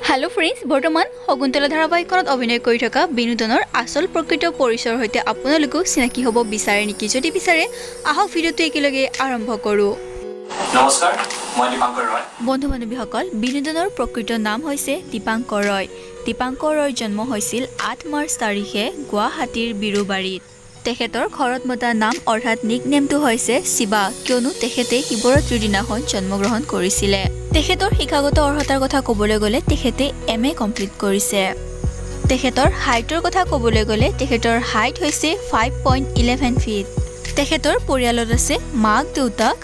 Hello friends बर्तमान शकुन्तला धारावाहिकखনত अभिनय কৰি থকা বিনোদনৰ আসল প্ৰকৃত পৰিচয়ৰ সৈতে আপোনালোকক চিনাকি হ'ব বিচাৰে নেকি যদি বিচাৰে আহক ভিডিওটো একেলগে আৰম্ভ কৰো। নমস্কাৰ মই দীপাংকৰ ৰয়। বন্ধু বান্ধৱীসকল বিনোদনৰ প্ৰকৃত নাম হৈছে দীপাংকৰ ৰয়। দীপাংকৰ ৰয়ৰ জন্ম হৈছিল ৮ মাৰ্চ তাৰিখে গুৱাহাটীৰ বিৰুবাৰীত। তেখেতৰ ঘৰত মতা নাম অৰ্থাৎ নিক নেমটো হৈছে শিৱা কিয়নো তেখেতে শিৱৰাত্ৰিৰ দিনাখন জন্মগ্ৰহণ কৰিছিলে। তেখেতৰ শিক্ষাগত অৰ্হতাৰ কথা ক'বলৈ গ'লে তেখেতে MA কমপ্লিট কৰিছে। তেখেতৰ হাইটৰ কথা ক'বলৈ গ'লে তেখেতৰ হাইট হৈছে 5.11 ফিট। তেখেতৰ পৰিয়ালত আছে মাক দেউতাক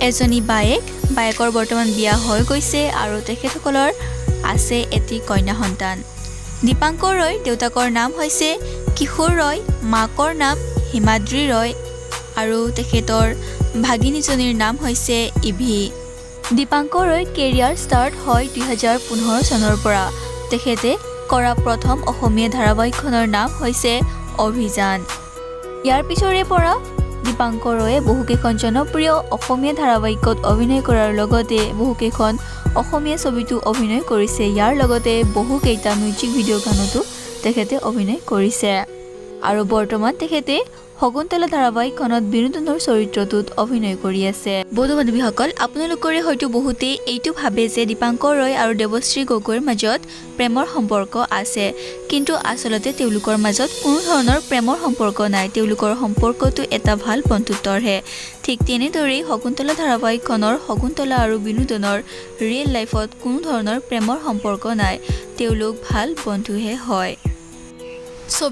এজনী বায়েকৰ বৰ্তমান বিয়া হৈ গৈছে আৰু তেখেতসকলৰ আছে এটি কন্যা সন্তান। দীপাংকৰ ৰয় দেউতাকৰ নাম হৈছে কিশোৰ ৰয়, মাকৰ নাম হিমাদ্ৰী ৰয় আৰু তেখেতৰ ভাগিনীজনীৰ নাম হৈছে ইভি। দীপাংকৰ ৰয় কেৰিয়াৰ ষ্টাৰ্ট হয় 2015 চনৰ পৰা। তেখেতে কৰা প্ৰথম অসমীয়া ধাৰাবাহিকখনৰ নাম হৈছে অভিযান। ইয়াৰ পিছৰে পৰা দীপাংকৰ ৰয়ে বহুকেইখন জনপ্ৰিয় অসমীয়া ধাৰাবাহিকত অভিনয় কৰাৰ লগতে বহুকেইখন অসমীয়া ছবিতো অভিনয় কৰিছে। ইয়াৰ লগতে বহুকেইটা মিউজিক ভিডিঅ' গানতো তেখেতে অভিনয় কৰিছে আৰু বৰ্তমান তেখেতে শকুন্তলা ধাৰাবাহিকখনত বিনোদনৰ চৰিত্ৰটোত অভিনয় কৰি আছে। বন্ধু বান্ধৱীসকল আপোনালোকৰে হয়তো বহুতেই এইটো ভাবে যে দীপাংকৰ ৰয় আৰু দেৱশ্ৰী গগৈৰ মাজত প্ৰেমৰ সম্পৰ্ক আছে, কিন্তু আচলতে তেওঁলোকৰ মাজত কোনো ধৰণৰ প্ৰেমৰ সম্পৰ্ক নাই। তেওঁলোকৰ সম্পৰ্কটো এটা ভাল বন্ধুত্বৰহে। ঠিক তেনেদৰেই শকুন্তলা ধাৰাবাহিকখনৰ শকুন্তলা আৰু বিনোদনৰ ৰিয়েল লাইফত কোনো ধৰণৰ প্ৰেমৰ সম্পৰ্ক নাই, তেওঁলোক ভাল বন্ধুহে হয়।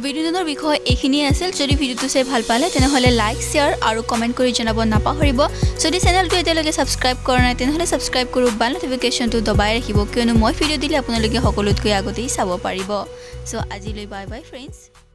বিনোদনৰ বিষয়ে এইখিনিয়ে আছিল। যদি ভিডিওটো চাই ভাল পালে তেনেহ'লে লাইক শ্বেয়াৰ আৰু কমেণ্ট কৰি জনাব নাপাহৰিব। যদি চেনেলটো এতিয়ালৈকে ছাবস্ক্ৰাইব কৰা নাই তেনেহ'লে ছাবস্ক্ৰাইব কৰি বেল নটিফিকেশ্যনটো দবাই ৰাখিব কিয়নো মই ভিডিঅ' দিলে আপোনালোকে সকলোতকৈ আগতেই চাব পাৰিব। আজিলৈ বাই বাই ফ্ৰেণ্ডছ।